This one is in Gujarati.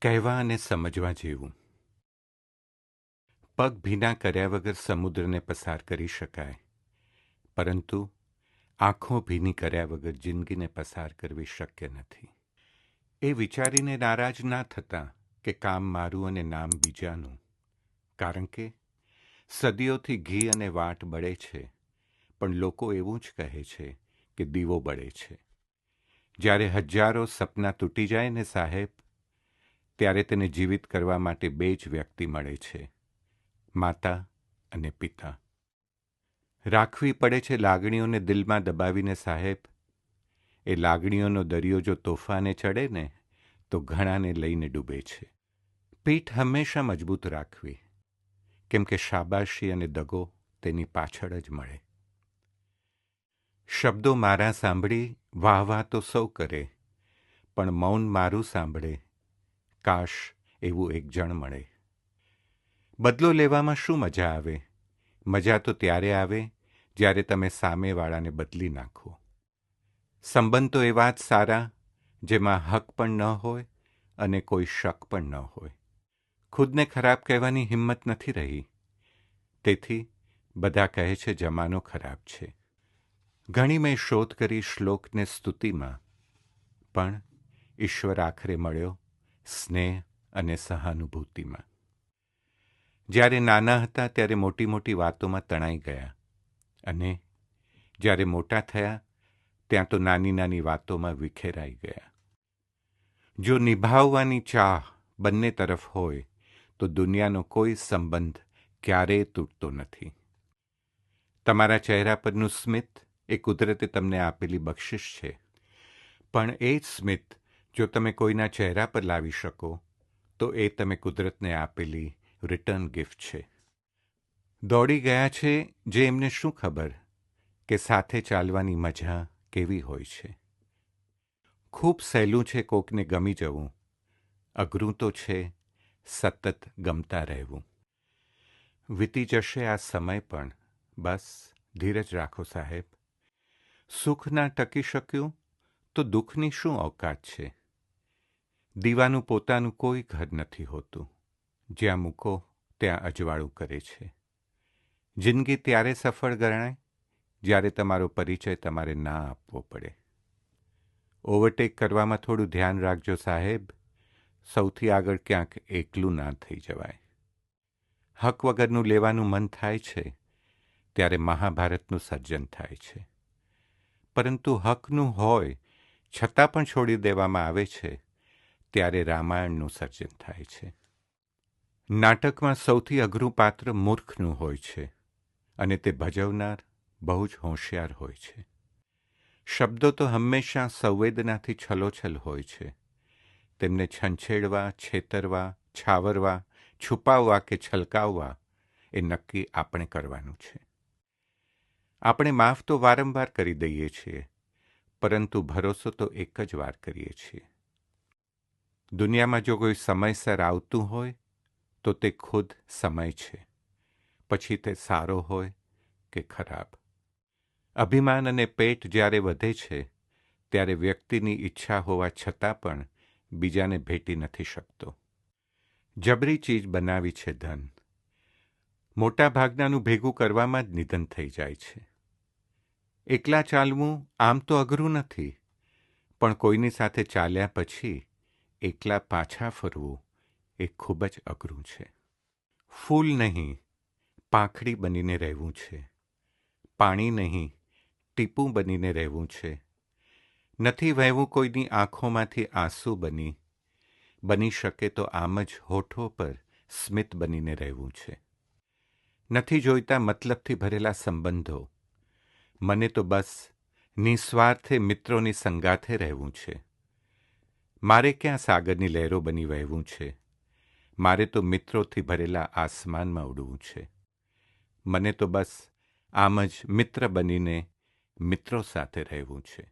કહેવા અને સમજવા જેવું. પગ ભીના કર્યા વગર સમુદ્રને પસાર કરી શકાય, પરંતુ આંખો ભીની કર્યા વગર જિંદગીને પસાર કરવી શક્ય નથી. એ વિચારીને નારાજ ના થતા કે કામ મારું અને નામ બીજાનું, કારણ કે સદીઓથી ઘી અને વાટ બળે છે, પણ લોકો એવું જ કહે છે કે દીવો બળે છે. જ્યારે હજારો સપના તૂટી જાય ને સાહેબ, ત્યારે તેને જીવિત કરવા માટે બે જ વ્યક્તિ મળે છે, માતા અને પિતા. રાખવી પડે છે લાગણીઓને દિલમાં દબાવીને સાહેબ. એ લાગણીઓનો દરિયો જો તોફાને ચડે ને તો ઘણાને લઈને ડૂબે છે. પીઠ હંમેશા મજબૂત રાખવી, કેમ કે શાબાશી અને દગો તેની પાછળ જ મળે. શબ્દો મારા સાંભળી વાહ વાહ તો સૌ કરે, પણ મૌન મારું સાંભળે, કાશ એવું એક જણ મળે. બદલો લેવામાં શું મજા આવે? મજા તો ત્યારે આવે જ્યારે તમે સામેવાળાને બદલી નાખો. સંબંધ તો એવા જ સારા જેમાં હક પણ ન હોય અને કોઈ શક પણ ન હોય. ખુદને ખરાબ કહેવાની હિંમત નથી રહી, તેથી બધા કહે છે જમાનો ખરાબ છે. ઘણી મેં શોધ કરી શ્લોકને સ્તુતિમાં, પણ ઈશ્વર આખરે મળ્યો સ્નેહ અને સહાનુભૂતિમાં. જ્યારે નાના હતા ત્યારે મોટી મોટી વાતોમાં તણાઈ ગયા, અને જ્યારે મોટા થયા ત્યાં તો નાની નાની વાતોમાં વિખેરાઈ ગયા. જો નિભાવવાની ચાહ બંને તરફ હોય તો દુનિયાનો કોઈ સંબંધ ક્યારેય તૂટતો નથી. તમારા ચહેરા પરનું સ્મિત એ કુદરતે તમને આપેલી બક્ષિસ છે, પણ એ જ સ્મિત જો તમે કોઈના ચહેરા પર લાવી શકો તો એ તમે કુદરતને આપેલી રિટર્ન ગિફ્ટ છે. દોડી ગયા છે જે એમને શું ખબર કે સાથે ચાલવાની મજા કેવી હોય છે. ખૂબ સહેલું છે કોકને ગમી જવું, અઘરું તો છે સતત ગમતા રહેવું. વીતી જશે આ સમય પણ, બસ ધીરજ રાખો સાહેબ. સુખ ના ટકી શક્યું તો દુઃખની શું ઓકાત છે. દીવાનું પોતાનું કોઈ ઘર નથી હોતું, જ્યાં મૂકો ત્યાં અજવાળું કરે છે. જિંદગી ત્યારે સફળ ગણાય જ્યારે તમારો પરિચય તમારે ના આપવો પડે. ઓવરટેક કરવામાં થોડું ધ્યાન રાખજો સાહેબ, સૌથી આગળ ક્યાંક એકલું ના થઈ જવાય. હક વગરનું લેવાનું મન થાય છે ત્યારે મહાભારતનું સર્જન થાય છે, પરંતુ હકનું હોય છતાં પણ છોડી દેવામાં આવે છે ત્યારે રામાયણનું સર્જન થાય છે. નાટકમાં સૌથી અઘરું પાત્ર મૂર્ખનું હોય છે, અને તે ભજવનાર બહુ જ હોશિયાર હોય છે. શબ્દો તો હંમેશા સંવેદનાથી છલોછલ હોય છે. તેમને છંછેડવા, છેતરવા, છાવરવા, છુપાવવા કે છલકાવવા એ નક્કી આપણે કરવાનું છે. આપણે માફ તો વારંવાર કરી દઈએ છીએ, પરંતુ ભરોસો તો એક જ વાર કરીએ છીએ. દુનિયામાં જો કોઈ સમયસર આવતું હોય તો તે ખુદ સમય છે, પછી તે સારો હોય કે ખરાબ. અભિમાન અને પેટ જ્યારે વધે છે ત્યારે વ્યક્તિની ઈચ્છા હોવા છતાં પણ બીજાને ભેટી નથી શકતો. જબરી ચીજ બનાવી છે ધન. મોટા ભાગનાનું ભેગું કરવામાં જ નિધન થઈ જાય છે. એકલા ચાલવું આમ તો અઘરું નથી, પણ કોઈની સાથે ચાલ્યા પછી એકલા પાછા ફરવું એ ખૂબ જ અઘરું છે. ફૂલ નહીં, પાંખડી બનીને રહેવું છે. પાણી નહીં, ટીપું બનીને રહેવું છે. નથી વહેવું કોઈની આંખોમાંથી આંસુ બની શકે તો આમ જ હોઠો પર સ્મિત બનીને રહેવું છે. નથી જોઈતા મતલબથી ભરેલા સંબંધો, મને તો બસ નિસ્વાર્થે મિત્રોની સંગાથે રહેવું છે. મારે ક્યાં સાગરની લહેરો બની વહેવું છે. મારે તો મિત્રોથી ભરેલા આસમાનમાં ઉડવું છે. મને તો બસ આમ જ મિત્ર બનીને મિત્રો સાથે રહેવું છે.